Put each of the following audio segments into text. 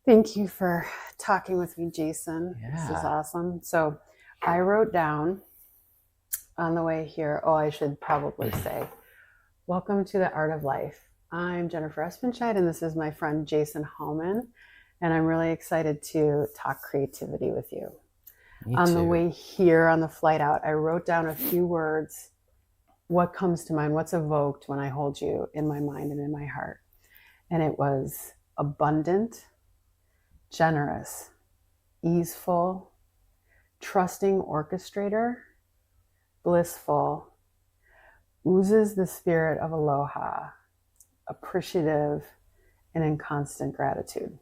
Thank you for talking with me, Jason. This is Yeah. awesome. So I wrote down on the way here, I should probably say, welcome to the Art of Life. I'm Jennifer Espenscheid, and this is my friend Jason Hallman, and I'm really excited to talk creativity with you. Me On the too. way here, on the flight out, I wrote down a few words. What comes to mind? What's evoked when I hold you in my mind and in my heart? And it was abundant, generous, easeful, trusting orchestrator, blissful, oozes the spirit of aloha, appreciative, and in constant gratitude.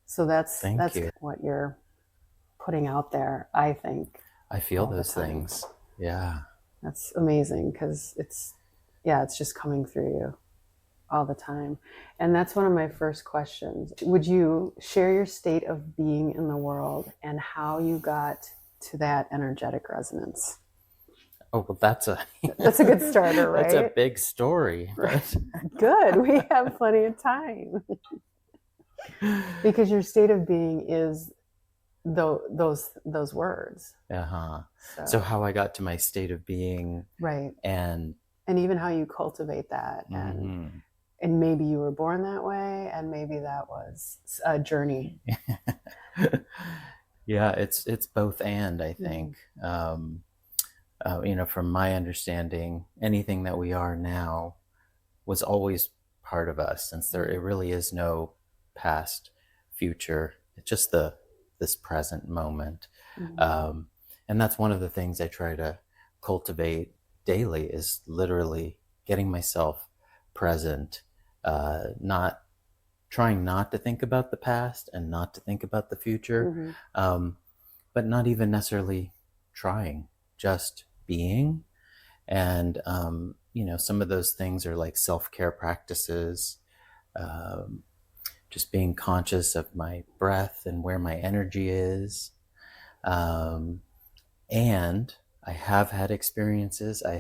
So that's Thank you. what you're putting out there, I think. I feel all the those time. things. Yeah. That's amazing because it's just coming through you all the time. And that's one of my first questions. Would you share your state of being in the world and how you got to that energetic resonance? Oh, well, that's a That's a good starter, that's a right? big story. But Good. We have plenty of time. Because your state of being is those words. uh-huh. So So how I got to my state of being right. and And even how you cultivate that, mhm. and maybe you were born that way, and maybe that was a journey. Yeah, it's both and I Mhm. think. From my understanding, anything that we are now was always part of us, since it really is no past, future. It's just this present moment, Mhm. um, and that's one of the things I try to cultivate daily is literally getting myself present, not trying not to think about the past and not to think about the future, Mhm. um, but not even necessarily trying, just being. And some of those things are like self-care practices, um, just being conscious of my breath and where my energy is. um, and I have had experiences. I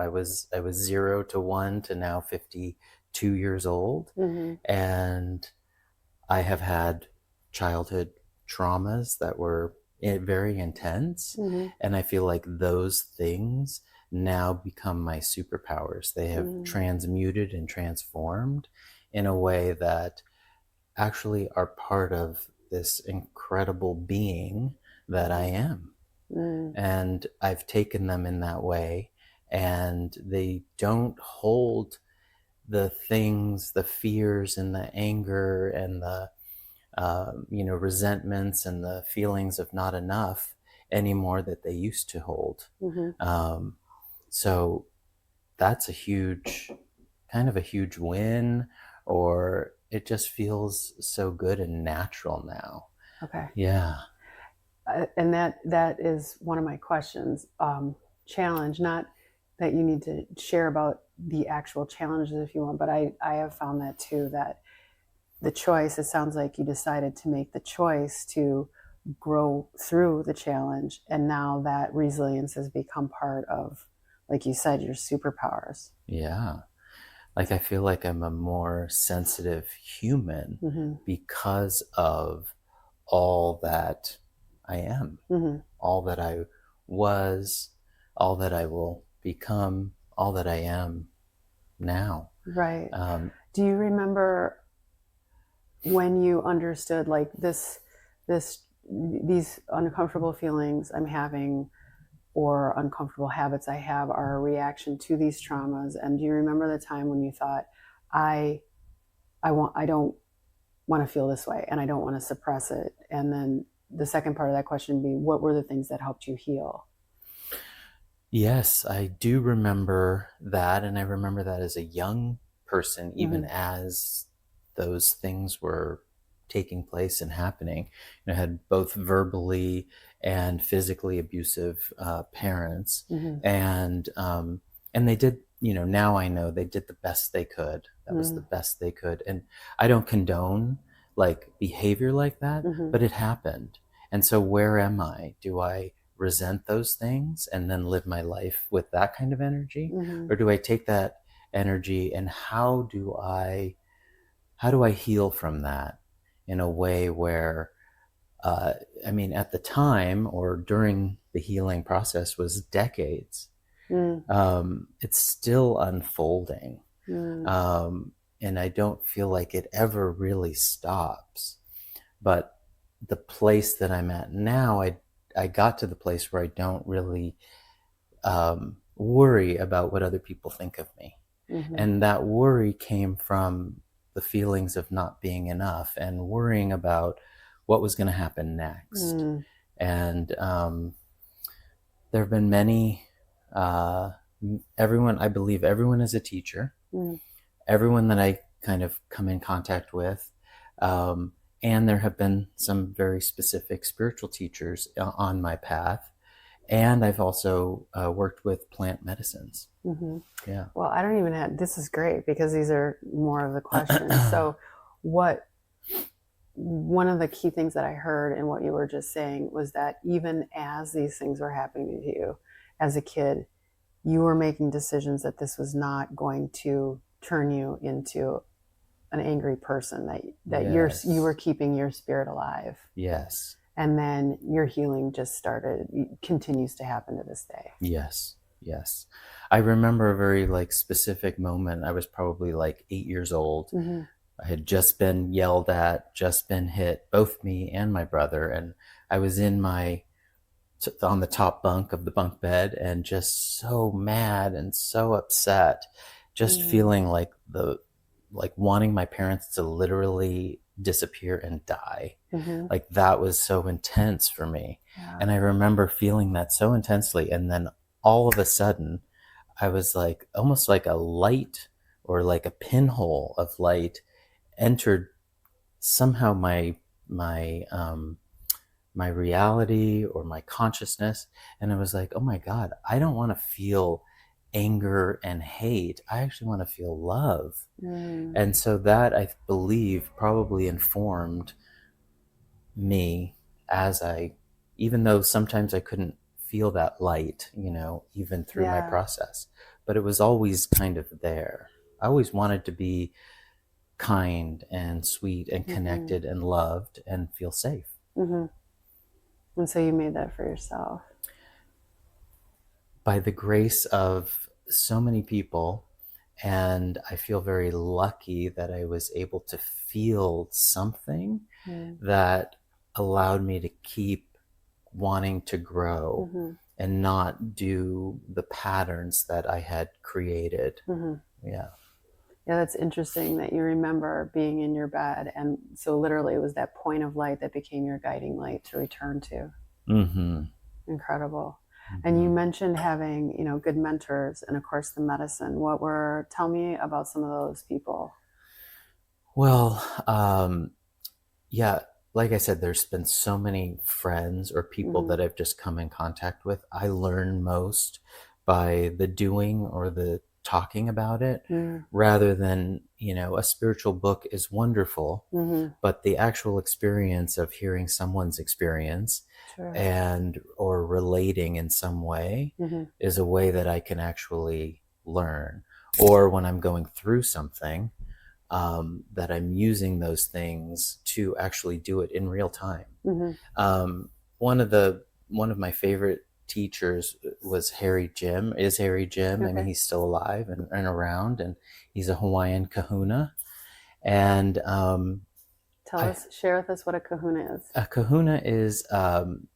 was 0 to 1 to now 52 years old, Mhm. and I have had childhood traumas that were very intense, Mhm. and I feel like those things now become my superpowers. They have Mhm. transmuted and transformed in a way that actually are part of this incredible being that I am. Mhm. And I've taken them in that way, and they don't hold the things, the fears and the anger and the resentments and the feelings of not enough anymore that they used to hold. Mhm. Um, so that's kind of a huge win, or it just feels so good and natural now. Okay. Yeah. And that is one of my questions. Challenge, not that you need to share about the actual challenges if you want, but I have found that too, that the choice, it sounds like you decided to make the choice to grow through the challenge. And now that resilience has become part of, like you said, your superpowers. Yeah. Like I feel like I'm a more sensitive human Mm-hmm. because of all that I am, Mm-hmm. all that I was, all that I will become, all that I am now. Right. Um, Do you remember when you understood like these uncomfortable feelings I'm having or uncomfortable habits I have are a reaction to these traumas? And do you remember the time when you thought, I I don't want to feel this way and I don't want to suppress it? And then the second part of that question would be, what were the things that helped you heal? yes, I do remember that. And I remember that as a young person, even Mm-hmm. as those things were taking place and happening. I had both verbally and physically abusive parents, Mm-hmm. and they did. Now I know they did the best they could. That was the best they could, and I don't condone like behavior like that, Mm-hmm. but it happened. And so, where am I? Do I resent those things and then live my life with that kind of energy, Mm-hmm. or do I take that energy and how do I heal from that in a way where, I mean, at the time or during the healing process was decades. Mm. It's still unfolding. Mm. And I don't feel like it ever really stops. But the place that I'm at now, I got to the place where I don't really worry about what other people think of me. Mm-hmm. And that worry came from the feelings of not being enough and worrying about what was going to happen next. Mm. And there have been many, everyone, I believe everyone is a teacher. Mm. Everyone that I kind of come in contact with. And there have been some very specific spiritual teachers on my path. And I've also worked with plant medicines. Mm-hmm. Yeah. Well, I don't even have, this is great because these are more of the questions. So one of the key things that I heard in what you were just saying was that even as these things were happening to you as a kid, you were making decisions that this was not going to turn you into an angry person, that Yes. you were keeping your spirit alive. Yes. And then your healing just continues to happen to this day. Yes. Yes. I remember a very specific moment. I was probably 8 years old. Mm-hmm. I had just been yelled at, just been hit, both me and my brother. And I was on the top bunk of the bunk bed and just so mad and so upset, just feeling like wanting my parents to literally disappear and die. Mm-hmm. Like that was so intense for me. Yeah. And I remember feeling that so intensely. And then all of a sudden I was almost like a light or like a pinhole of light entered somehow my reality or my consciousness. And it was like, oh my God, I don't want to feel anger and hate. I actually want to feel love. Mm. And so that, I believe, probably informed me even though sometimes I couldn't feel that light, even through my process, but it was always kind of there. I always wanted to be kind and sweet and connected and loved and feel safe. Mm-hmm. And so you made that for yourself. By the grace of so many people, and I feel very lucky that I was able to feel something that allowed me to keep wanting to grow and not do the patterns that I had created. Yeah. Yeah, that's interesting that you remember being in your bed. And so literally it was that point of light that became your guiding light to return to. Mm-hmm. Incredible. Mm-hmm. And you mentioned having, good mentors and of course the medicine. Tell me about some of those people. Well, yeah, like I said, there's been so many friends or people that I've just come in contact with. I learn most by the doing or the talking about it rather than, a spiritual book is wonderful, but the actual experience of hearing someone's experience or relating in some way is a way that I can actually learn. Or when I'm going through something, that I'm using those things to actually do it in real time. One of my favorite teachers was Harry Jim, and he's still alive and around, and he's a Hawaiian kahuna. And share with us what a kahuna is. A kahuna is,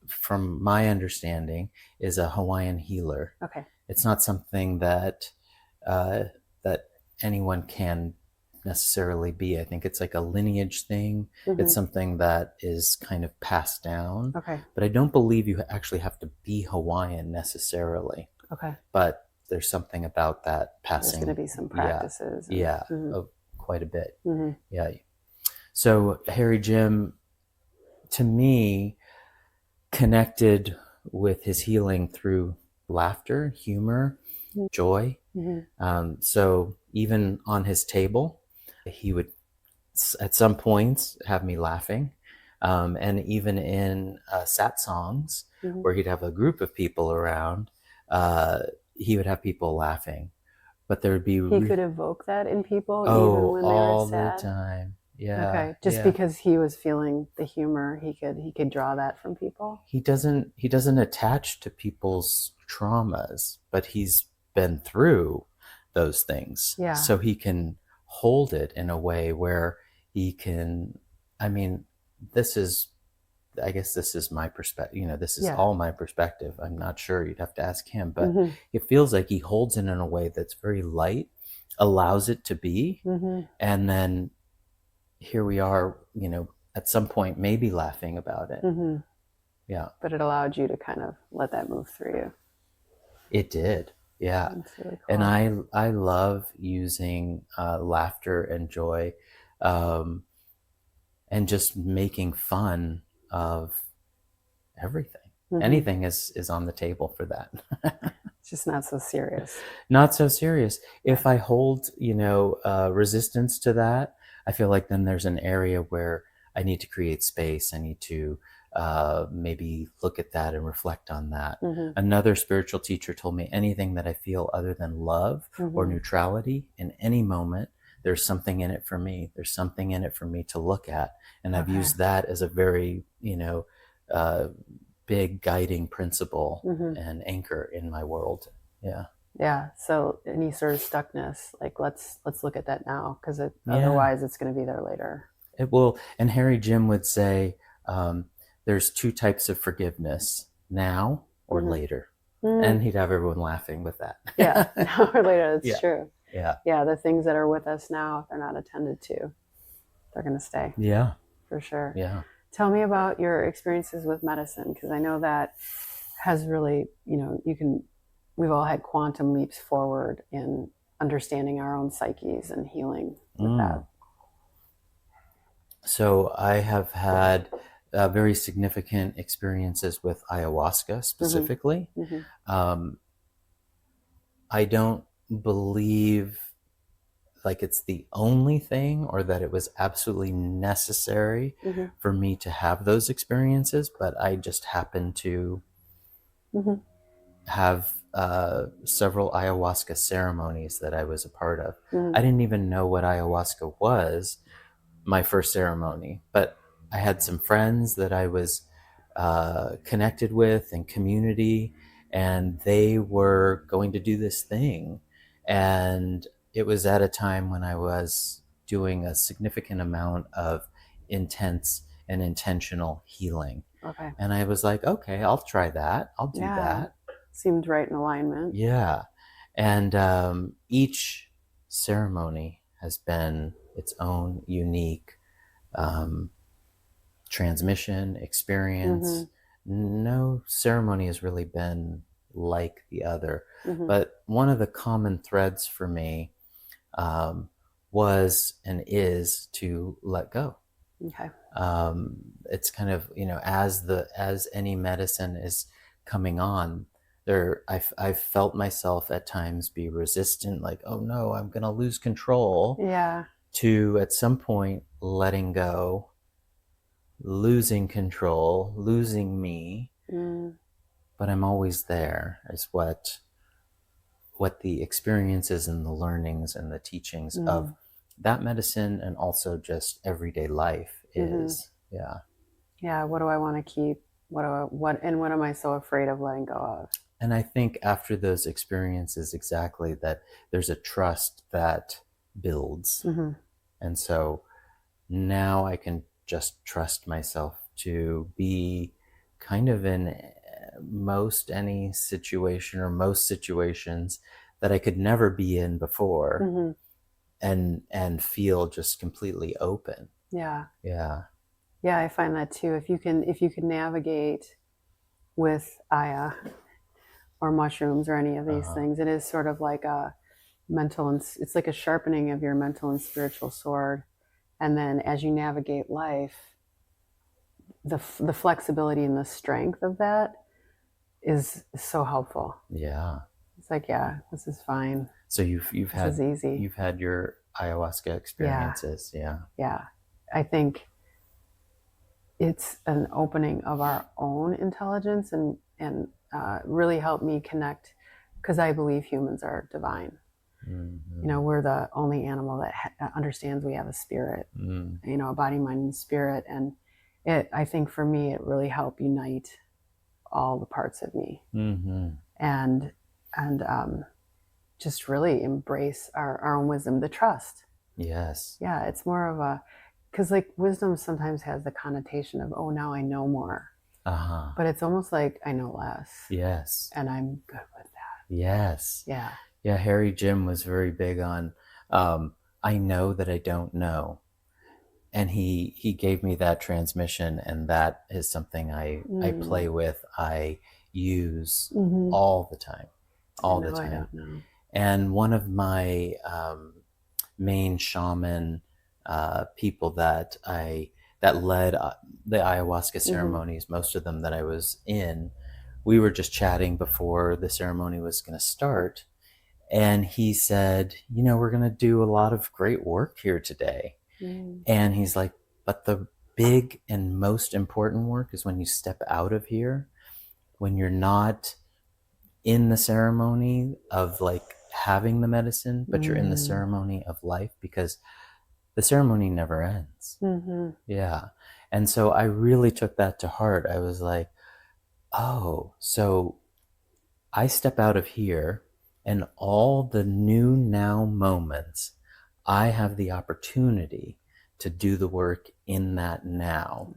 from my understanding, is a Hawaiian healer. Okay. It's not something that anyone can necessarily be. I think it's like a lineage thing. It's something that is kind of passed down. Okay. But I don't believe you actually have to be Hawaiian necessarily. Okay. But there's something about that passing. There's going to be some practices. Quite a bit. Yeah. So Harry Jim, to me, connected with his healing through laughter, humor, joy. So even on his table, he would at some points have me laughing. And even in sat songs where he'd have a group of people around, he would have people laughing. But there would be... He could evoke that in people even when they were sad? All the time. Yeah, Okay. Just yeah. because he was feeling the humor, he could draw that from people. He doesn't attach to people's traumas, but he's been through those things. Yeah. So he can hold it in a way where he can, I mean, this is, I guess this is my perspective, this is Yeah. all my perspective. I'm not sure, you'd have to ask him, but Mm-hmm. it feels like he holds it in a way that's very light, allows it to be, Mm-hmm. and then here we are, at some point maybe laughing about it. Mm-hmm. Yeah, But it allowed you to kind of let that move through you. it did. Yeah. That's really And cool. I love using laughter and joy, um, and just making fun of everything. Mm-hmm. Anything is on the table for that. It's just not so serious. Not so serious. Yeah. If I hold, resistance to that, I feel like then there's an area where I need to create space. I need to maybe look at that and reflect on that. Mm-hmm. Another spiritual teacher told me anything that I feel other than love or Mm-hmm. neutrality in any moment, there's something in it for me. There's something in it for me to look at. And I've Okay. used that as a very, uh, big guiding principle Mm-hmm. and anchor in my world. Yeah. Yeah. So any sort of stuckness, like let's look at that now, because Yeah. otherwise it's going to be there later. It will. And Harry Jim would say, there's two types of forgiveness, now or Mm-hmm. later. Mm-hmm. And he'd have everyone laughing with that. Yeah. Now or later. That's Yeah. true. Yeah. Yeah. The things that are with us now, if they're not attended to, they're going to stay. Yeah. For sure. Yeah. Tell me about your experiences with medicine, because I know that has really, we've all had quantum leaps forward in understanding our own psyches and healing with that. So I have had very significant experiences with ayahuasca specifically. Mm-hmm. I don't believe like it's the only thing or that it was absolutely necessary Mm-hmm. for me to have those experiences, but I just happened to Mm-hmm. have several ayahuasca ceremonies that I was a part of. Mm-hmm. I didn't even know what ayahuasca was, my first ceremony, but I had some friends that I was connected with in community, and they were going to do this thing. And it was at a time when I was doing a significant amount of intense and intentional healing. Okay. And I was like, okay, I'll try that. I'll do that. Seemed right in alignment. Yeah. And each ceremony has been its own unique transmission, experience. Mm-hmm. No ceremony has really been like the other. Mm-hmm. But one of the common threads for me was and is to let go. Okay. It's kind of, as any medicine is coming on, I've felt myself at times be resistant, like, oh no, I'm going to lose control. Yeah. To at some point letting go, losing control, losing me. But I'm always there, is what the experiences and the learnings and the teachings of that medicine and also just everyday life is. Yeah. Yeah. What do I want to keep? What am I so afraid of letting go of? And I think after those experiences, exactly, that there's a trust that builds. Mm-hmm. And so now I can just trust myself to be kind of in most any situation or most situations that I could never be in before. Mm-hmm. and feel just completely open. Yeah. Yeah. Yeah, I find that too. If you can navigate with Aya or mushrooms or any of these things, it is sort of like a mental and it's like a sharpening of your mental and spiritual sword. And then as you navigate life, the flexibility and the strength of that is so helpful. Yeah. It's like, yeah, this is fine. So you've this is easy. You've had your ayahuasca experiences. Yeah. Yeah. I think it's an opening of our own intelligence and really helped me connect, because I believe humans are divine. We're the only animal that understands we have a spirit, a body, mind, and spirit. And I think for me, it really helped unite all the parts of me, and just really embrace our own wisdom, the trust. Yes. Yeah, it's more of because like wisdom sometimes has the connotation of, oh, now I know more. But it's almost like I know less. Yes. And I'm good with that. Yes. Yeah. Yeah, Harry Jim was very big on, I know that I don't know. And he gave me that transmission, and that is something I play with, I use all the time. All the time. I don't know. And one of my main shaman people that led the ayahuasca ceremonies, most of them that I was in, we were just chatting before the ceremony was going to start. And he said, we're going to do a lot of great work here today. And he's like, but the big and most important work is when you step out of here, when you're not in the ceremony of like having the medicine, but you're in the ceremony of life, because the ceremony never ends. Yeah. And so I really took that to heart. I was like, oh, so I step out of here, and all the new now moments, I have the opportunity to do the work in that now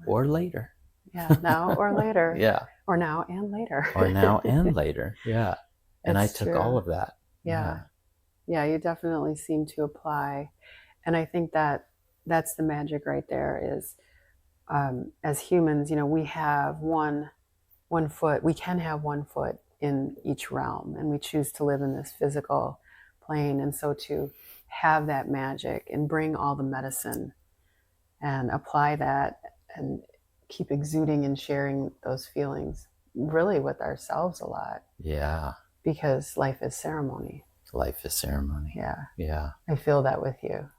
or later. Yeah, now or later. Yeah. Or now and later. Or now and later. Yeah. And I took all of that. Yeah. Yeah, you definitely seem to apply. And I think that that's the magic right there is, as humans, we have one foot, we can have one foot in each realm, and we choose to live in this physical plane. And so to have that magic and bring all the medicine and apply that and keep exuding and sharing those feelings really with ourselves a lot. Yeah. Because life is ceremony. Life is ceremony. Yeah. Yeah. I feel that with you.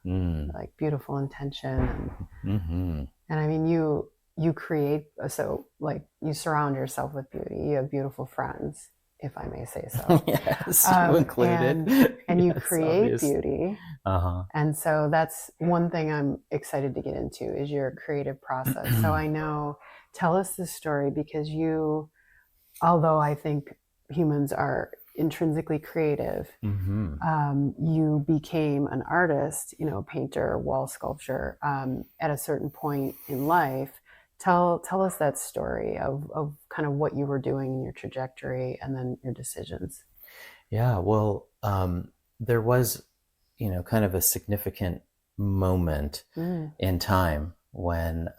Like beautiful intention. And I mean, you create, so like you surround yourself with beauty. You have beautiful friends, if I may say so. Yes, you included. And you create beauty. And so that's one thing I'm excited to get into is your creative process. So I know, tell us the story, because although I think humans are intrinsically creative, you became an artist, painter, wall sculpture, at a certain point in life. Tell us that story of kind of what you were doing in your trajectory and then your decisions. Yeah, well, there was, kind of a significant moment in time when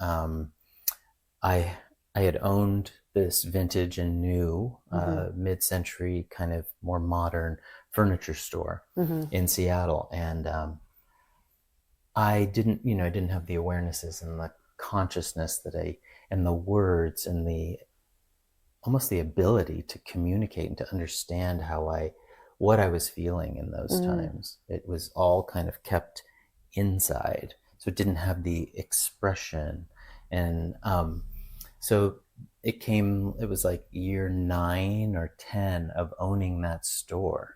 I had owned this vintage and new mid-century kind of more modern furniture store in Seattle. And I didn't have the awarenesses and the consciousness and the words and almost the ability to communicate and to understand what I was feeling in those times. It was all kind of kept inside. So it didn't have the expression. And so it was like year 9 or 10 of owning that store.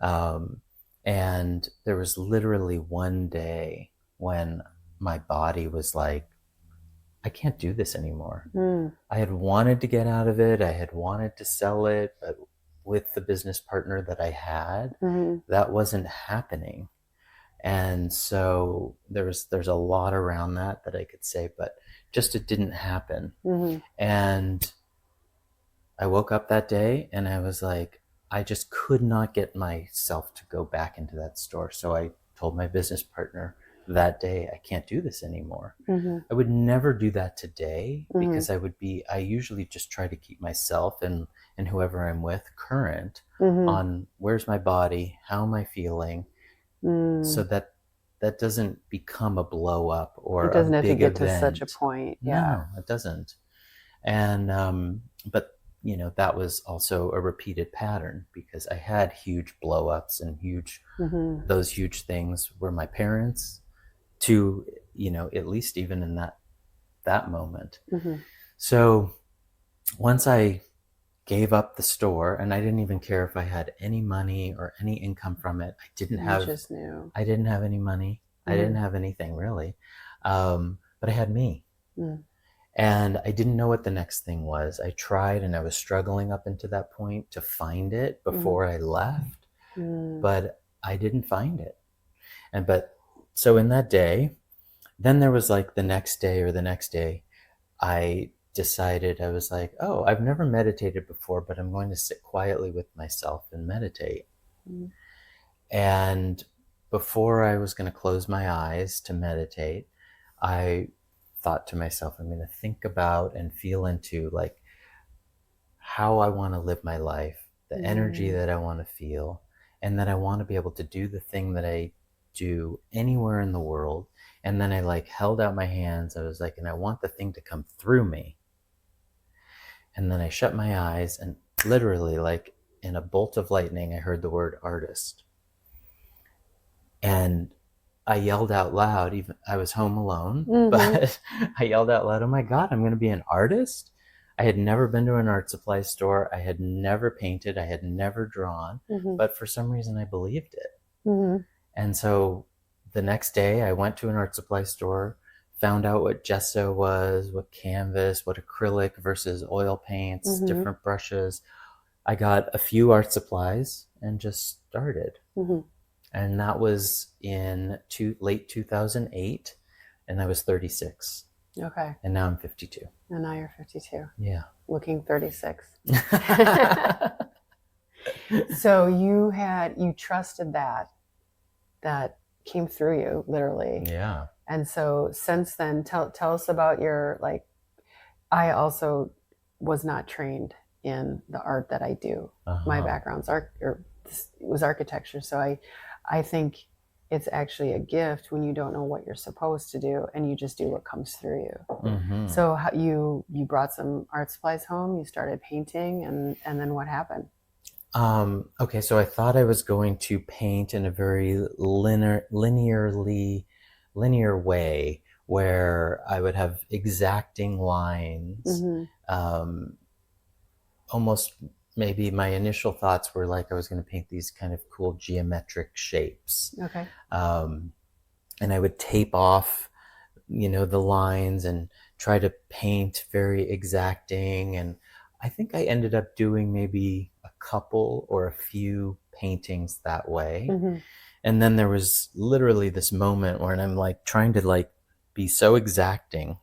And there was literally one day when my body was like, I can't do this anymore. I had wanted to get out of it. I had wanted to sell it, but with the business partner that I had, that wasn't happening. And so there's a lot around that I could say, but just it didn't happen. And I woke up that day and I was like, I just could not get myself to go back into that store. So I told my business partner that day, I can't do this anymore. I would never do that today because I usually just try to keep myself and whoever I'm with current on where's my body, how am I feeling, so that doesn't become a blow up or it doesn't a have big to get event. to such a point. Yeah. No, it doesn't. And but that was also a repeated pattern because I had huge blow ups and those huge things were my parents to at least even in that moment. So once I gave up the store, and I didn't even care if I had any money or any income from it. You just knew. I didn't have any money. I didn't have anything really. But I had me. Mm. And I didn't know what the next thing was. I tried, and I was struggling up into that point to find it before I left, but I didn't find it. So in that day, then there was like the next day, I decided, I was like, oh, I've never meditated before, but I'm going to sit quietly with myself and meditate. And before I was going to close my eyes to meditate, I thought to myself, I'm going to think about and feel into like how I want to live my life, the energy that I want to feel, and that I want to be able to do the thing that I do anywhere in the world. And then I like held out my hands. I was like, and I want the thing to come through me. And then I shut my eyes, and literally like in a bolt of lightning, I heard the word artist. And I yelled out loud, even I was home alone, but I yelled out loud, oh my God, I'm going to be an artist. I had never been to an art supply store. I had never painted. I had never drawn, but for some reason I believed it. And so the next day I went to an art supply store, found out what gesso was, what canvas, what acrylic versus oil paints, different brushes. I got a few art supplies and just started. And that was in late 2008, and I was 36. Okay. And now I'm 52. And now you're 52. Yeah. Looking 36. So you trusted that came through you, literally. Yeah. And so since then, tell us about your, like, I also was not trained in the art that I do. My background's was architecture. So I think it's actually a gift when you don't know what you're supposed to do and you just do what comes through you. So you brought some art supplies home, you started painting, and then what happened? Okay, so I thought I was going to paint in a very linear way, where I would have exacting lines. Almost maybe my initial thoughts were like I was going to paint these kind of cool geometric shapes. Okay. And I would tape off, the lines and try to paint very exacting. And I think I ended up doing maybe a couple or a few paintings that way. And then there was literally this moment where I'm like trying to like be so exacting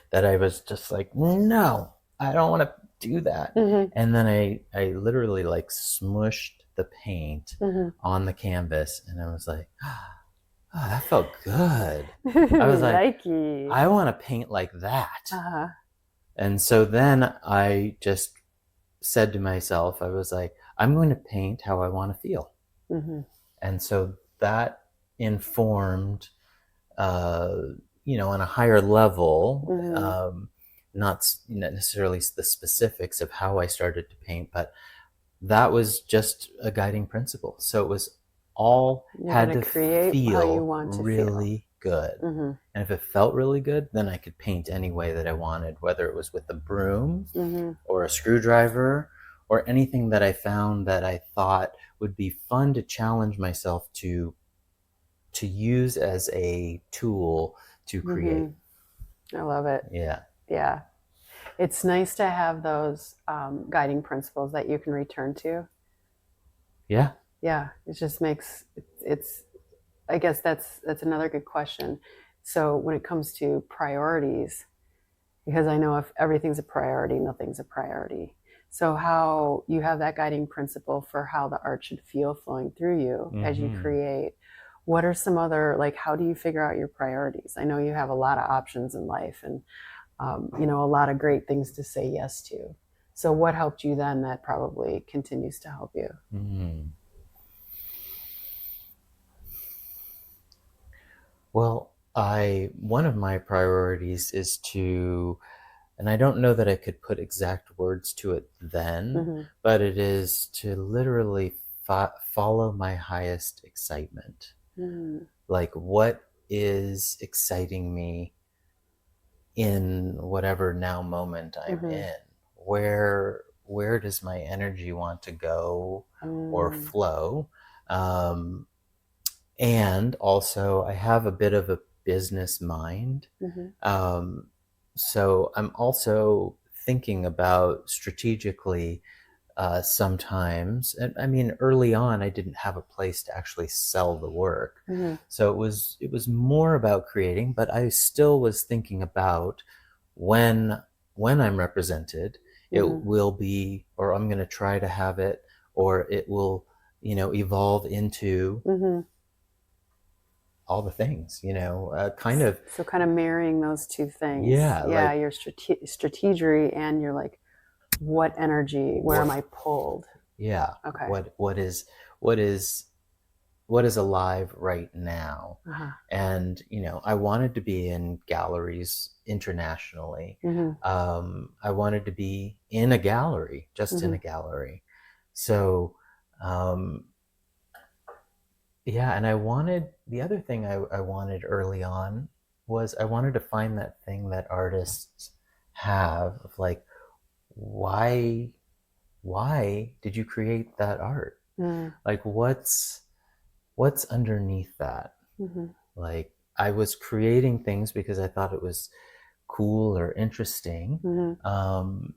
that I was just like, no, I don't want to do that. And then I literally like smushed the paint on the canvas, and I was like, oh, that felt good. I was like, I want to paint like that. And so then I just said to myself, I was like, I'm going to paint how I want to feel. And so that informed, on a higher level, not necessarily the specifics of how I started to paint, but that was just a guiding principle. So it was all had to feel really good. And if it felt really good, then I could paint any way that I wanted, whether it was with a broom or a screwdriver or anything that I found that I thought would be fun to challenge myself to use as a tool to create. I love it. Yeah. Yeah. It's nice to have those guiding principles that you can return to. Yeah. Yeah. It just makes I guess that's another good question. So when it comes to priorities, because I know if everything's a priority, nothing's a priority. So how you have that guiding principle for how the art should feel flowing through you as you create. What are some other, like, how do you figure out your priorities? I know you have a lot of options in life and, a lot of great things to say yes to. So what helped you then that probably continues to help you? Well, one of my priorities is to, and I don't know that I could put exact words to it then, but it is to literally follow my highest excitement. Like, what is exciting me in whatever now moment I'm in? Where where does my energy want to go or Mm. flow? And also, I have a bit of a business mind. Mm-hmm. So I'm also thinking about strategically sometimes. And I mean, early on, I didn't have a place to actually sell the work. Mm-hmm. So it was more about creating, but I still was thinking about when I'm represented, it Mm-hmm. will be, or I'm going to try to have it, or it will, evolve into Mm-hmm. all the things, kind of, So kind of marrying those two things. yeah, Yeah, like your strategery and your like, what energy, where am what, I pulled? yeah, Okay. what is what is alive right now. Uh-huh. And I wanted to be in galleries internationally. Mm-hmm. I wanted to be in a gallery, just in Mm-hmm. a gallery. So yeah, and the other thing I wanted early on was I wanted to find that thing that artists have of like, why did you create that art? Mm-hmm. Like, what's underneath that? Mm-hmm. Like, I was creating things because I thought it was cool or interesting. Mm-hmm.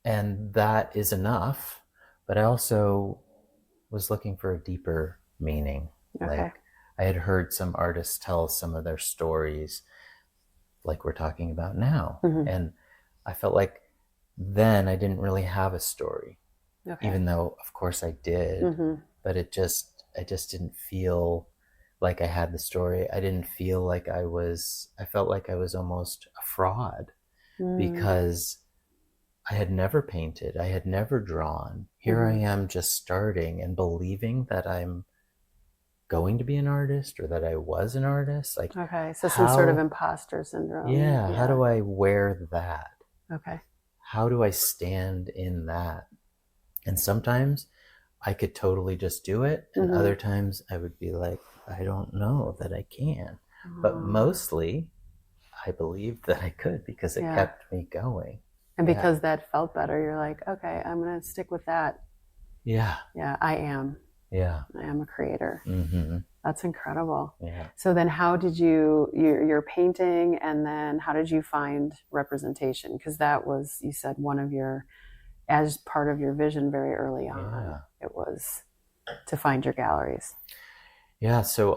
And that is enough. But I also was looking for a deeper meaning. Okay. Like, I had heard some artists tell some of their stories, like we're talking about now. Mm-hmm. And I felt like then I didn't really have a story, Okay. even though, of course, I did. Mm-hmm. But I just didn't feel like I had the story. I didn't feel like I felt like I was almost a fraud because I had never painted, I had never drawn. Here I am just starting and believing that I'm going to be an artist or that I was an artist. Like, Okay. So some sort of imposter syndrome. yeah, how Yeah. do I wear that? Okay. How do I stand in that? And sometimes I could totally just do it. And Mm-hmm. other times I would be like, I don't know that I can. But Oh. mostly I believed that I could because it Yeah. kept me going. And Yeah. because that felt better, you're like, okay, I'm going to stick with that. Yeah. Yeah, I am. Yeah. I am a creator. Mm-hmm. That's incredible. Yeah. So then how did you're painting, and then how did you find representation? Because that was, you said, one of your, as part of your vision very early on, Yeah. it was to find your galleries. Yeah. So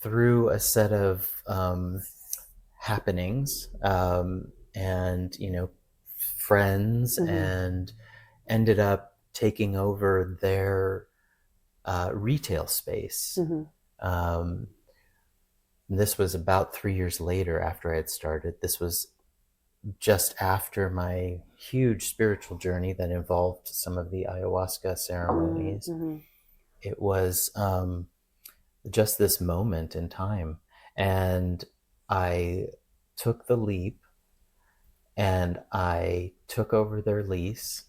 through a set of happenings and, friends, and ended up taking over their retail space. This was about 3 years later after I had started. This was just after my huge spiritual journey that involved some of the ayahuasca ceremonies. It was just this moment in time. And I took the leap and I took over their lease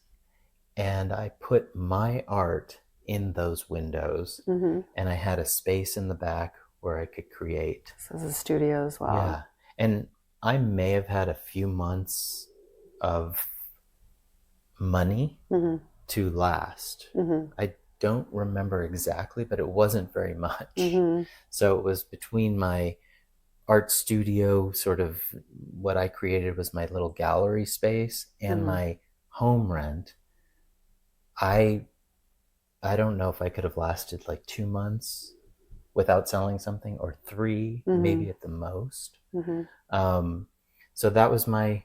and I put my art in those windows, and I had a space in the back where I could create. So it's a studio as well. Yeah. And I may have had a few months of money to last. I don't remember exactly, but it wasn't very much. So it was between my art studio, sort of what I created was my little gallery space, and my home rent. I don't know if I could have lasted like 2 months without selling something, or 3, maybe at the most. So that was my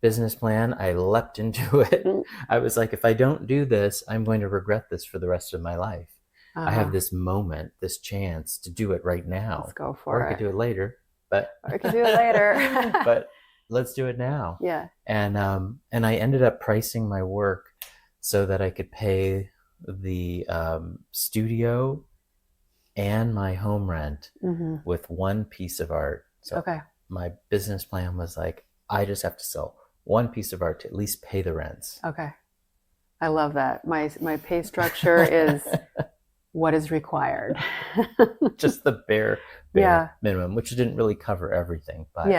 business plan. I leapt into it. I was like, if I don't do this, I'm going to regret this for the rest of my life. I have this moment, this chance to do it right now. Let's go for it. Or I could do it later, but I could do it later. but let's do it now. Yeah. And I ended up pricing my work so that I could pay the studio and my home rent with one piece of art. So my business plan was like, I just have to sell one piece of art to at least pay the rents. Okay. I love that. My pay structure is what is required. Just the bare minimum, which didn't really cover everything, but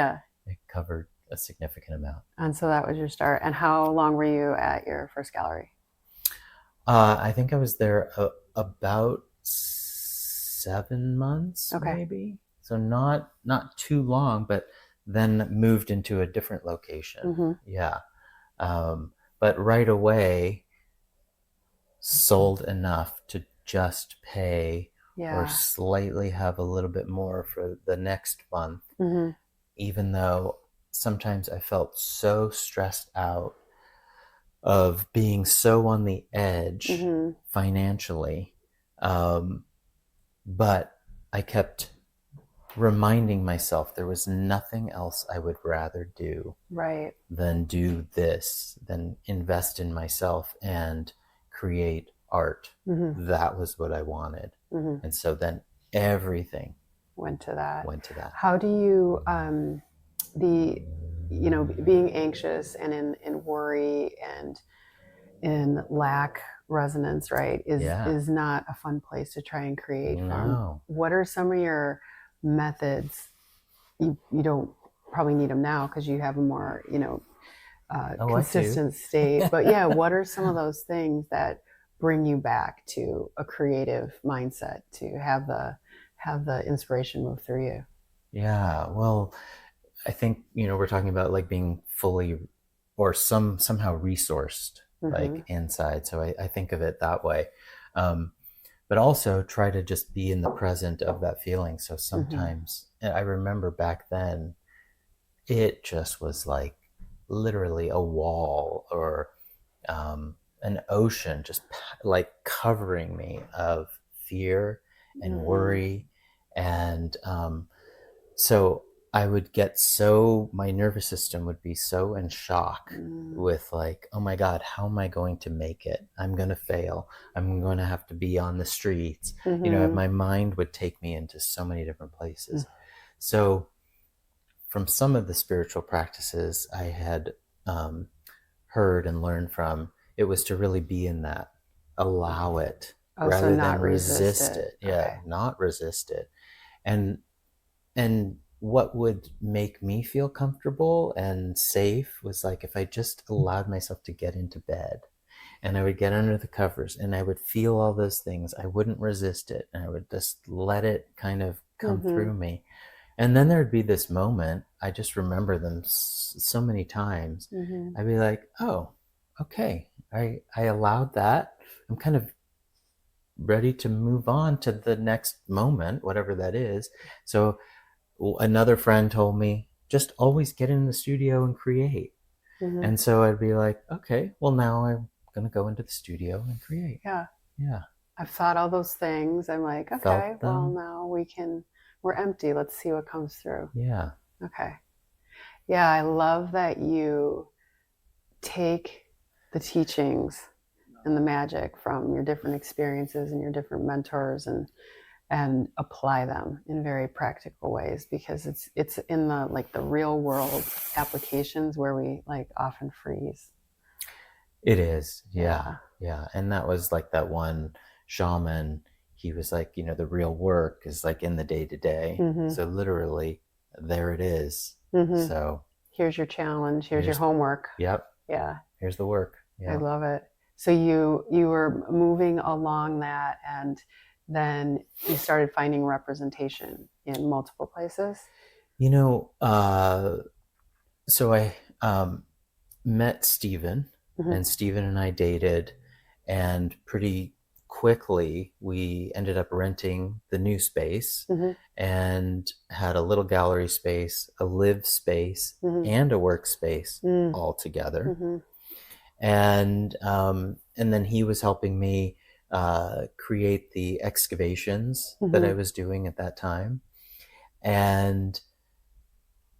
it covered a significant amount. And so that was your start. And how long were you at your first gallery? I think I was there about 7 months, Okay. maybe. So not too long, but then moved into a different location. Yeah. But right away sold enough to just pay or slightly have a little bit more for the next month, even though sometimes I felt so stressed out of being so on the edge financially. But I kept reminding myself there was nothing else I would rather do than do this, than invest in myself and create art. That was what I wanted. And so then everything went to that. How do you being anxious and in worry and in lack resonance, right, is not a fun place to try and create from. What are some of your methods? You don't probably need them now because you have a more consistent state, but yeah, what are some of those things that bring you back to a creative mindset to have the inspiration move through you? Yeah, well, I think we're talking about like being fully or somehow resourced like inside, so I think of it that way. But also try to just be in the present of that feeling. So sometimes I remember back then it just was like literally a wall or an ocean just like covering me of fear and worry. And so I would get my nervous system would be so in shock with like, oh my God, how am I going to make it? I'm going to fail. I'm going to have to be on the streets. My mind would take me into so many different places. So from some of the spiritual practices I had heard and learned from, it was to really be in that, allow it rather than resist it. Yeah, not resist it. And what would make me feel comfortable and safe was like if I just allowed myself to get into bed and I would get under the covers and I would feel all those things. I wouldn't resist it and I would just let it kind of come through me. And then there'd be this moment, I just remember them so many times. I'd be like, oh, okay, I allowed that. I'm kind of ready to move on to the next moment, whatever that is. So another friend told me, just always get in the studio and create. And so I'd be like, okay, well now I'm going to go into the studio and create. Yeah. Yeah. I've thought all those things. I'm like, okay, well now we're empty. Let's see what comes through. Yeah. Okay. Yeah. I love that you take the teachings and the magic from your different experiences and your different mentors and apply them in very practical ways, because it's in the real world applications where we like often freeze. It is. Yeah. And that was like that one shaman, he was like, the real work is like in the day to day. So literally there it is. So here's your challenge. Here's your homework. Yep. Yeah. Here's the work. Yep. I love it. So you were moving along that, and then you started finding representation in multiple places. So I met Steven, and Steven and I dated, and pretty quickly we ended up renting the new space and had a little gallery space, a live space, and a workspace all together. And then he was helping me create the excavations that I was doing at that time. And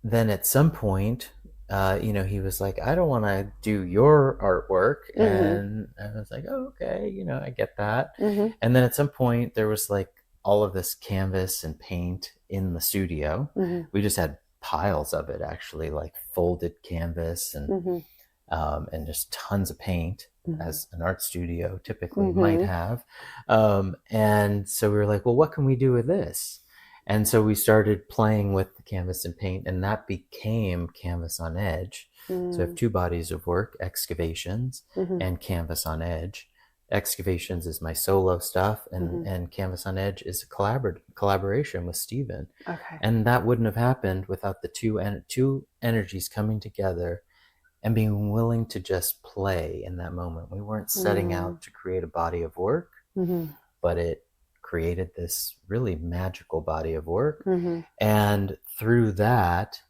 then at some point, he was like, I don't want to do your artwork. And I was like, oh, okay, I get that. And then at some point there was like all of this canvas and paint in the studio. We just had piles of it, actually, like folded canvas and just tons of paint, as an art studio typically might have. And so we were like, well, what can we do with this? And so we started playing with the canvas and paint, and that became Canvas on Edge. So I have two bodies of work, Excavations and Canvas on Edge. Excavations is my solo stuff, and Canvas on Edge is a collaboration with Stephen. Okay. And that wouldn't have happened without the two energies coming together and being willing to just play in that moment. We weren't setting out to create a body of work, but it created this really magical body of work. And through that,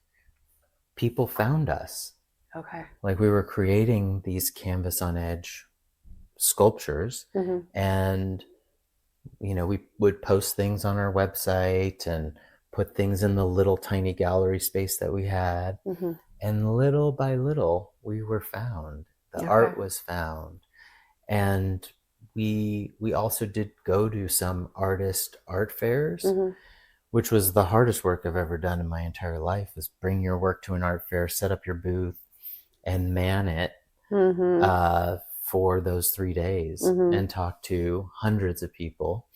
people found us. Okay. Like, we were creating these Canvas on Edge sculptures, and we would post things on our website and put things in the little tiny gallery space that we had. And little by little, we were found. The art was found. And we also did go to some art fairs, which was the hardest work I've ever done in my entire life, is bring your work to an art fair, set up your booth, and man it for those 3 days and talk to hundreds of people.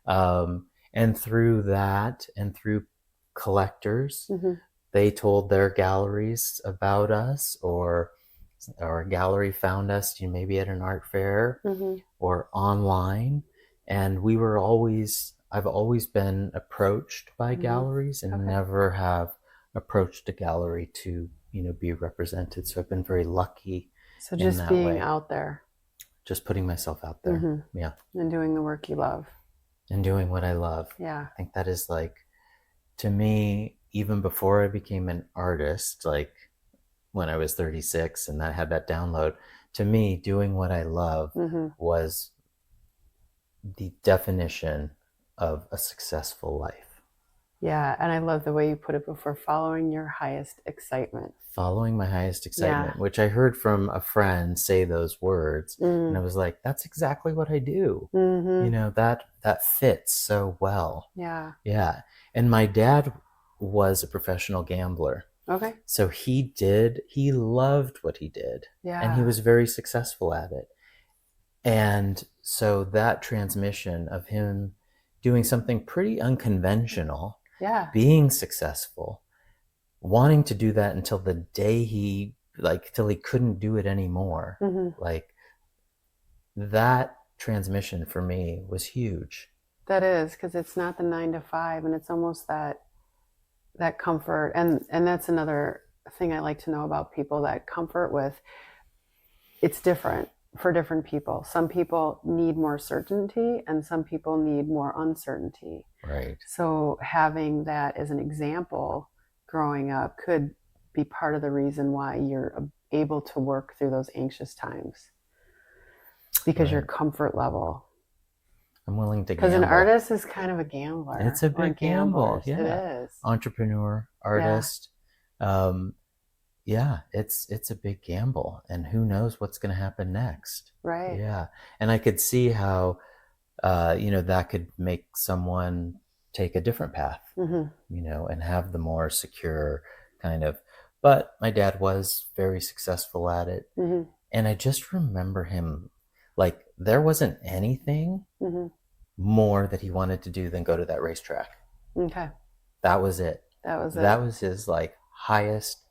And through that, and through collectors, they told their galleries about us, or a gallery found us, maybe at an art fair or online. And I've always been approached by galleries, and never have approached a gallery to, be represented. So I've been very lucky. So just being out there. Just putting myself out there. Yeah. And doing the work you love. And doing what I love. Yeah. I think that is, like, to me, even before I became an artist, like when I was 36 and I had that download, to me, doing what I love was the definition of a successful life. Yeah. And I love the way you put it before, following your highest excitement. Following my highest excitement, which I heard from a friend say those words. And I was like, that's exactly what I do. That fits so well. Yeah. Yeah. And my dad was a professional gambler. Okay. So he loved what he did. Yeah. And he was very successful at it. And so that transmission of him doing something pretty unconventional, being successful, wanting to do that until the day till he couldn't do it anymore. Like, that transmission for me was huge. That is, because it's not the 9 to 5, and it's almost that comfort. And that's another thing I like to know about people, that comfort with, it's different for different people. Some people need more certainty, and some people need more uncertainty. Right. So having that as an example growing up could be part of the reason why you're able to work through those anxious times, because your comfort level. I'm willing to gamble. Because an artist is kind of a gambler. It's a big gamble. Yeah. It is. Entrepreneur, artist. Yeah. It's a big gamble, and who knows what's going to happen next. Right. Yeah. And I could see how, that could make someone take a different path, and have the more secure kind of, but my dad was very successful at it. And I just remember him, like, there wasn't anything more that he wanted to do than go to that racetrack. Okay. That was it. That was his, like, highest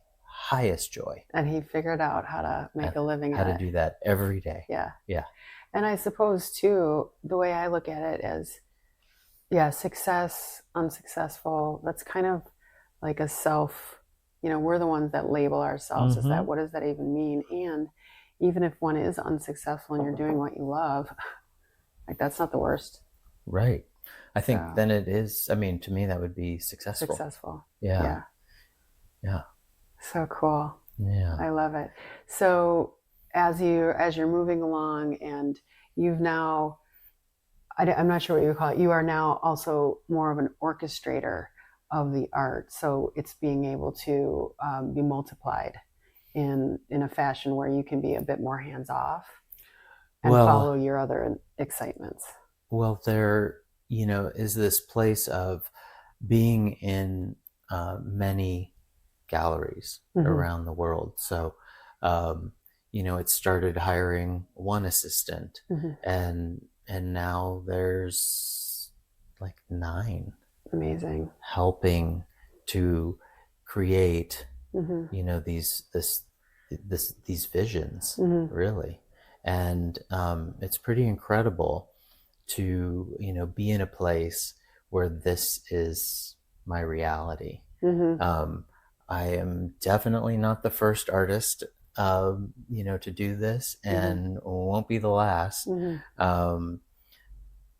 joy. And he figured out how to make a living how to do that every day. Yeah. Yeah. And I suppose too, the way I look at it is, success, unsuccessful, that's kind of like a self, we're the ones that label ourselves as that. What does that even mean? And even if one is unsuccessful and you're doing what you love, like, that's not the worst. Right. I think then it is, to me, that would be successful. Yeah. Yeah. So cool. Yeah. I love it. So as you're moving along, and you've now, I'm not sure what you call it, you are now also more of an orchestrator of the art. So it's being able to be multiplied in a fashion where you can be a bit more hands off and follow your other excitements. Well, there, is this place of being in many galleries around the world. So, it started hiring one assistant, and now there's like 9. Amazing. helping to create, Mm-hmm. you know, these visions, Mm-hmm. really. And it's pretty incredible to, you know, be in a place where this is my reality. Mm-hmm. um, I am definitely not the first artist, you know, to do this, Mm-hmm. and won't be the last. Mm-hmm. um,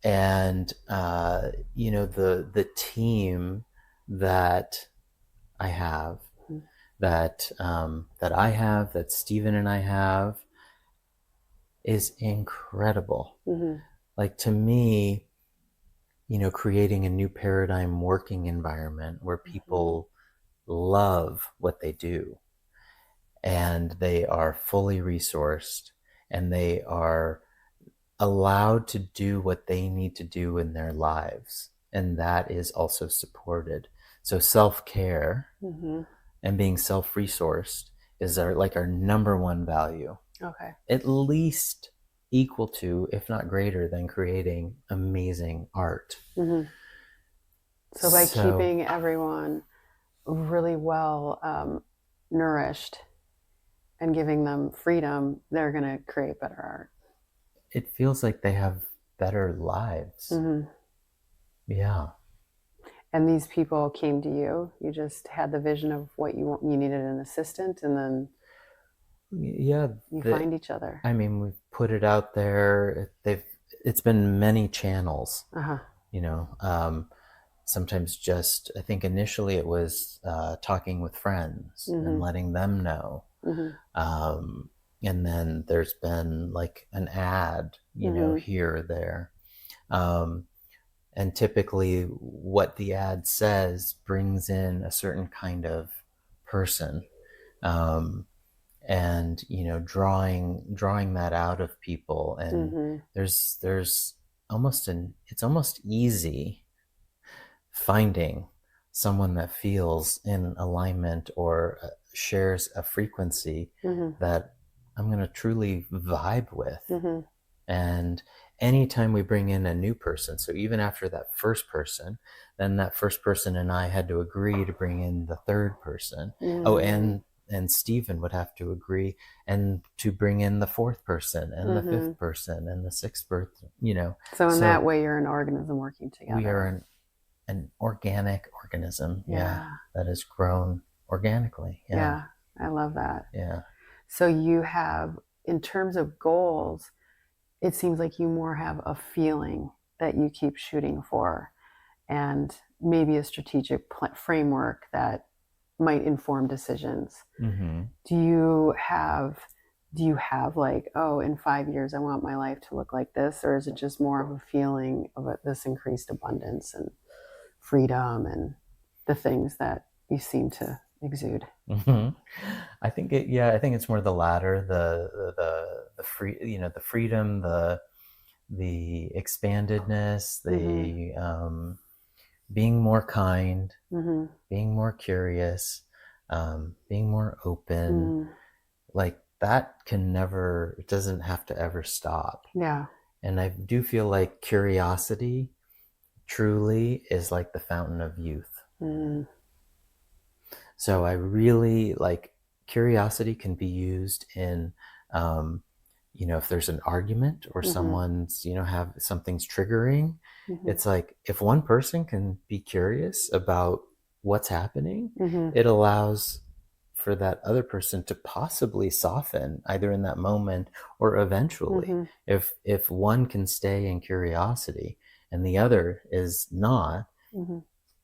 and you know, the team that I have, that I have, that Stephen and I have, is incredible. Mm-hmm. Like, to me, you know, creating a new paradigm working environment where Mm-hmm. people love what they do, and they are fully resourced, and they are allowed to do what they need to do in their lives, and that is also supported. So self-care Mm-hmm. and being self-resourced is our number one value, Okay. at least equal to, if not greater than, creating amazing art. Mm-hmm. So by So keeping everyone really well nourished and giving them freedom, they're going to create better art. it feels like they have better lives. Mm-hmm. Yeah. And these people came to you. You just had the vision of what you want. You needed an assistant, and then Yeah, you find each other. I mean, we've put it out there. It's been many channels, Uh-huh. you know. Sometimes just, I think initially it was talking with friends and Mm-hmm. letting them know. Mm-hmm. Um, and then there's been like an ad, you know, Mm-hmm. here or there. Um, and typically what the ad says brings in a certain kind of person. Um, and, you know, drawing that out of people. And Mm-hmm. there's it's almost easy finding someone that feels in alignment, or shares a frequency Mm-hmm. that I'm going to truly vibe with. Mm-hmm. And anytime we bring in a new person, so even after that first person, then that first person and I had to agree to bring in the third person. Oh, Mm-hmm. and Stephen would have to agree and to bring in the fourth person and the Mm-hmm. fifth person and the sixth person, you know. So in that So way, you're an organism working we are together. an organic organism, yeah, Yeah. that has grown organically. Yeah. Yeah. I love that. Yeah. So you have, in terms of goals, it seems like you more have a feeling that you keep shooting for, and maybe a strategic framework that might inform decisions. Mm-hmm. Do you have like, oh, in 5 years I want my life to look like this, or is it just more of a feeling of this increased abundance and freedom and the things that you seem to exude? Mm-hmm. I think it's more the latter, the free, you know, the freedom, the expandedness, Mm-hmm. the being more kind, Mm-hmm. being more curious, being more open. Mm. Like, that can never, it doesn't have to ever stop. Yeah. And I do feel like curiosity truly is like the fountain of youth. Mm. So I really like, curiosity can be used in, you know, if there's an argument or Mm-hmm. someone's, you know, have something's triggering, Mm-hmm. it's like, if one person can be curious about what's happening, Mm-hmm. it allows for that other person to possibly soften, either in that moment or eventually. Mm-hmm. If one can stay in curiosity and the other is not, Mm-hmm.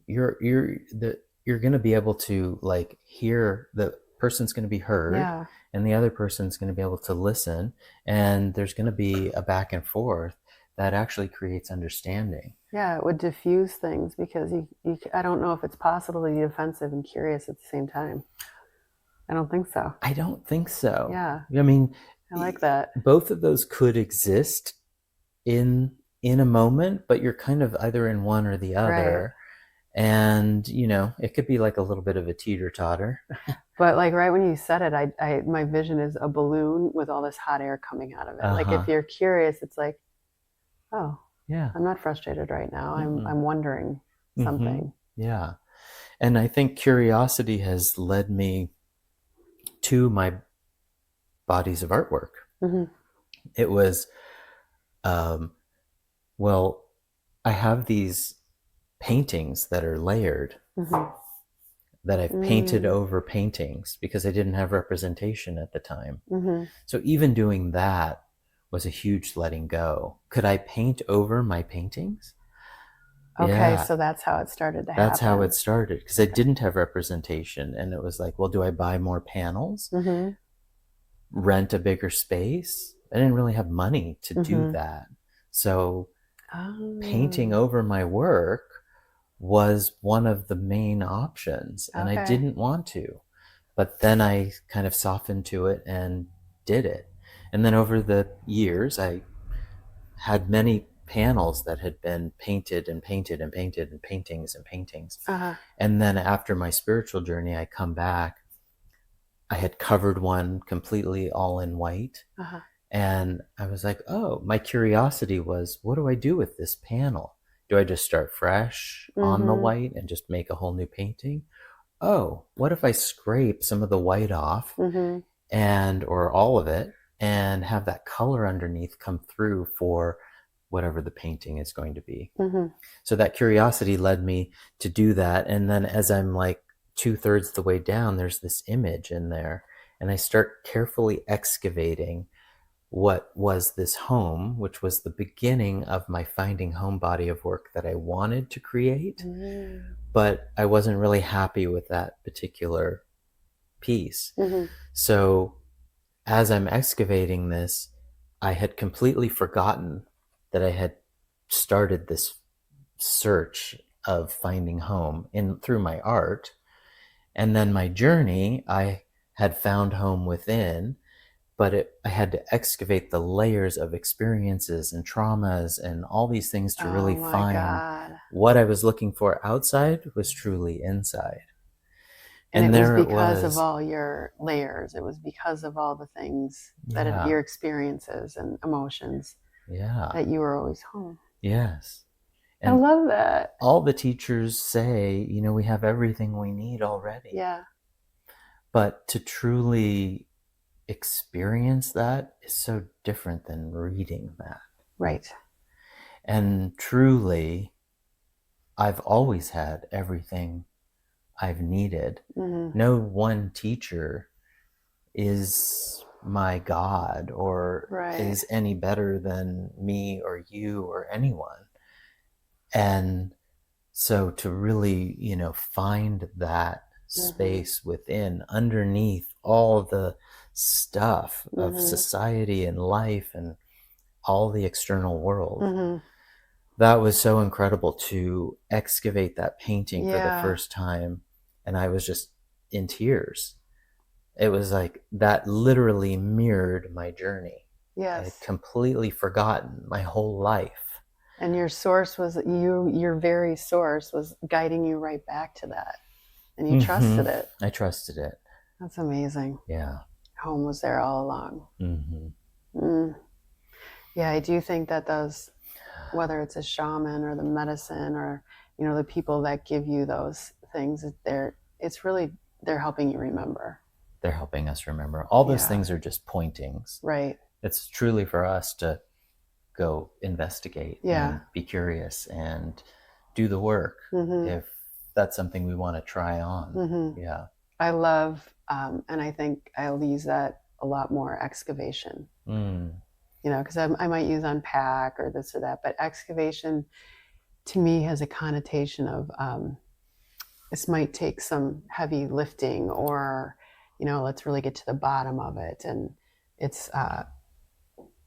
you're going to be able to, like, hear, the person's going to be heard, Yeah. and the other person's going to be able to listen, and there's going to be a back and forth that actually creates understanding. Yeah, it would diffuse things, because I don't know if it's possible to be defensive and curious at the same time. I don't think so. I don't think so. Yeah, I mean, I like that. both of those could exist in a moment, but you're kind of either in one or the Right. other. And, you know, it could be like a little bit of a teeter-totter. But like right when you said it, I my vision is a balloon with all this hot air coming out of it. Like if Uh-huh. you're curious, it's like, oh, Yeah. I'm not frustrated right now. I'm wondering. something. Yeah. And I think curiosity has led me to my bodies of artwork. It was, um, well, I have these paintings that are layered that I've painted over paintings because I didn't have representation at the time. So even doing that was a huge letting go. Could I paint over my paintings? Okay, Yeah. so that's how it started to happen. That's how it started, because I didn't have representation. And it was like, well, do I buy more panels? Rent a bigger space? I didn't really have money to do that. So painting over my work was one of the main options, and I didn't want to. But then I kind of softened to it and did it. And then over the years, I had many panels that had been painted and painted and painted and paintings and paintings. And then after my spiritual journey, I come back. I had covered one completely all in white. And I was like, oh, my curiosity was, what do I do with this panel? Do I just start fresh on the white and just make a whole new painting? Oh, what if I scrape some of the white off and or all of it and have that color underneath come through for whatever the painting is going to be? So that curiosity led me to do that. And then as I'm like 2/3 the way down, there's this image in there, and I start carefully excavating what was this home, which was the beginning of my finding home body of work that I wanted to create. But I wasn't really happy with that particular piece. So as I'm excavating this, I had completely forgotten that I had started this search of finding home through my art. And then my journey, I had found home within, but I had to excavate the layers of experiences and traumas and all these things to really find what I was looking for outside was truly inside. And it was because of all your layers. It was because of all the things that your experiences and emotions that you were always home. Yes. And I love that. All the teachers say, we have everything we need already. Yeah. But to truly experience that is so different than reading that. Right. And truly, I've always had everything I've needed. No one teacher is my God or is any better than me or you or anyone. And so to really, find that space within, underneath all the stuff of society and life and all the external world, that was so incredible to excavate that painting for the first time. And I was just in tears. It was like that literally mirrored my journey. Yes. I had completely forgotten my whole life. And your source was your very source was guiding you right back to that. And you trusted it. I trusted it. That's amazing. Yeah. Home was there all along. Yeah, I do think that those, whether it's a shaman or the medicine or, the people that give you those things, they're helping you remember. They're helping us remember. All those things are just pointings. Right. It's truly for us to go investigate and be curious and do the work if that's something we want to try on. Yeah. I love, and I think I'll use that a lot more, excavation. Because I might use unpack or this or that, but excavation to me has a connotation of this might take some heavy lifting or, let's really get to the bottom of it. And it's a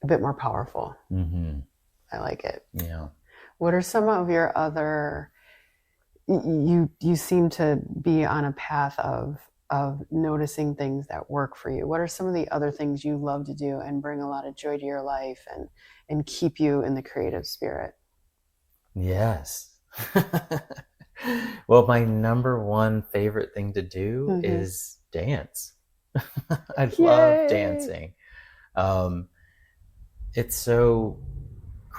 bit more powerful. I like it. Yeah. What are some of your other, you seem to be on a path of noticing things that work for you. What are some of the other things you love to do and bring a lot of joy to your life and keep you in the creative spirit? Yes. Well, my number one favorite thing to do is dance. I love dancing. It's so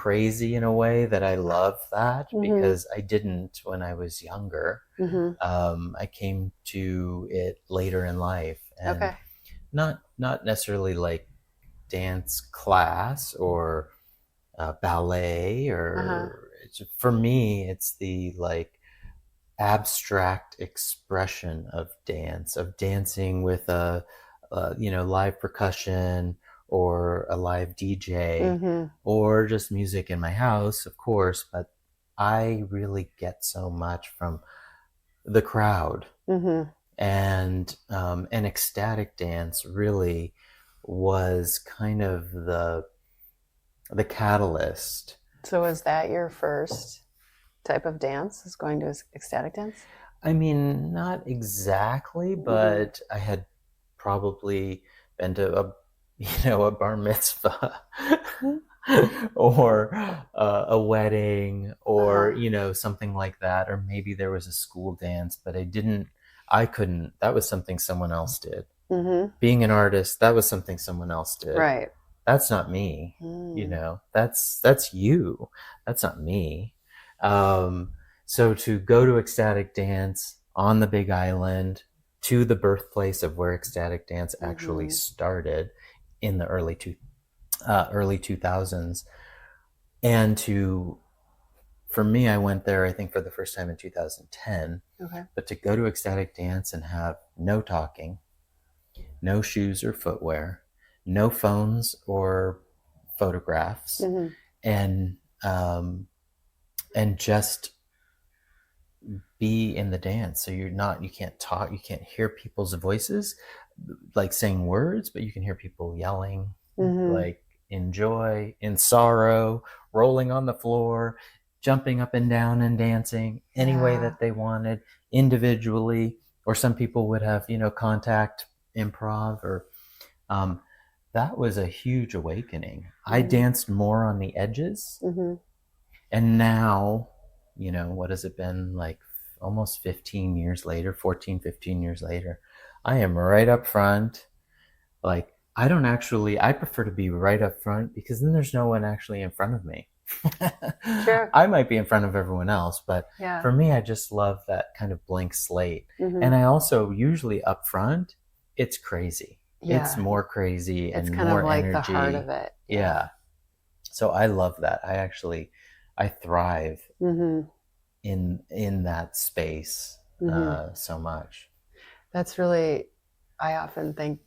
crazy in a way that I love that Mm-hmm. because I didn't when I was younger. Mm-hmm. I came to it later in life, and Okay. not necessarily like dance class or ballet, Uh-huh. or for me it's the like abstract expression of dance, of dancing with live percussion or a live DJ, Mm-hmm. or just music in my house, of course. But I really get so much from the crowd, Mm-hmm. and an ecstatic dance really was kind of the catalyst. So is that your first type of dance, is going to ecstatic dance? I mean, not exactly, Mm-hmm. but I had probably been to a bar mitzvah or a wedding, or, Uh-huh. something like that. Or maybe there was a school dance, but I couldn't, that was something someone else did. Mm-hmm. Being an artist, that was something someone else did. Right. That's not me. Mm. That's you. That's not me. Um, so to go to ecstatic dance on the Big Island, to the birthplace of where ecstatic dance actually Mm-hmm. started in the early 2000s, and for me, I went there, I think, for the first time in 2010. Okay. But to go to ecstatic dance and have no talking, no shoes or footwear, no phones or photographs, Mm-hmm. and um, and just be in the dance. So you can't talk, you can't hear people's voices, like saying words, but you can hear people yelling, Mm-hmm. like in joy, in sorrow, rolling on the floor, jumping up and down and dancing any way Yeah. that they wanted, individually. Or some people would have, contact improv, or um, that was a huge awakening. I Mm-hmm. danced more on the edges, Mm-hmm. and now, what has it been, like almost 15 years later, 14, 15 years later, I am right up front. Like, I prefer to be right up front, because then there's no one actually in front of me. Sure. I might be in front of everyone else, but Yeah. for me, I just love that kind of blank slate. Mm-hmm. And I also usually up front, it's crazy. It's Yeah. more crazy It's and kind of more like the heart of energy. it. Yeah. Yeah. So I love that. I thrive Mm-hmm. in that space Mm-hmm. so much. That's really, I often think,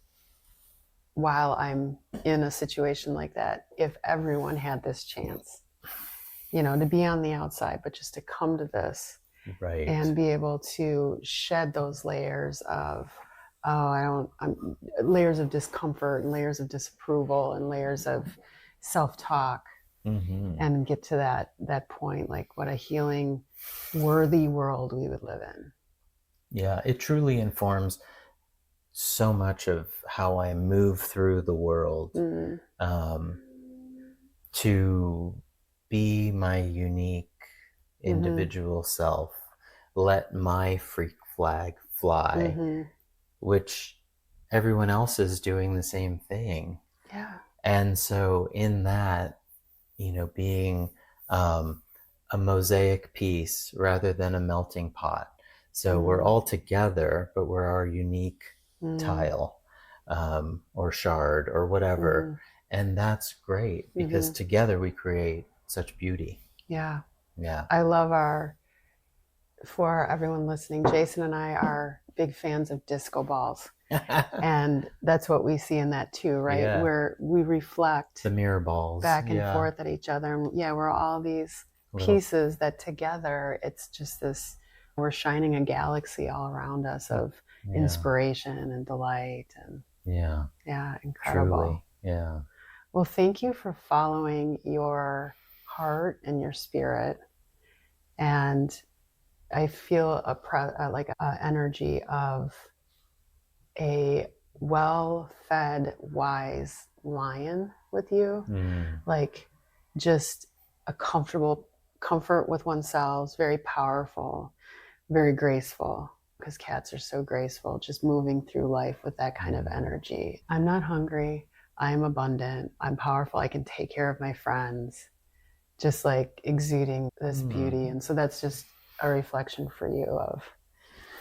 while I'm in a situation like that, if everyone had this chance, to be on the outside, but just to come to this Right. and be able to shed those layers of, layers of discomfort and layers of disapproval and layers of self-talk, Mm-hmm. and get to that point, like what a healing, worthy world we would live in. Yeah, it truly informs so much of how I move through the world, Mm. um, to be my unique Mm-hmm. individual self, let my freak flag fly, Mm-hmm. which everyone else is doing the same thing. Yeah. And so, in that, being um, a mosaic piece rather than a melting pot. So we're Mm. all together, but we're our unique Mm. tile, or shard or whatever. Mm-hmm. And that's great, because Mm-hmm. together we create such beauty. Yeah. Yeah. I love for everyone listening, Jason and I are big fans of disco balls. And that's what we see in that too, right? Yeah. Where we reflect The mirror balls. back and Yeah. forth at each other. And yeah, we're all these Little. pieces that together, it's just this, we're shining a galaxy all around us of Yeah. inspiration and delight. And Yeah. yeah, incredible. Truly. Yeah. Well, thank you for following your heart and your spirit. And I feel like an energy of a well-fed, wise lion with you. Mm. Like just a comfort with oneself, very powerful, very graceful, because cats are so graceful, just moving through life with that kind of energy. I'm not hungry. I'm abundant. I'm powerful. I can take care of my friends. just like exuding this beauty. And so that's just a reflection for you of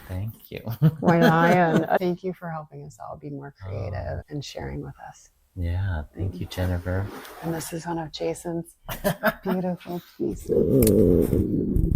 Thank you. and thank you for helping us all be more creative and sharing with us. Yeah, thank you, Jennifer. And this is one of Jason's beautiful pieces.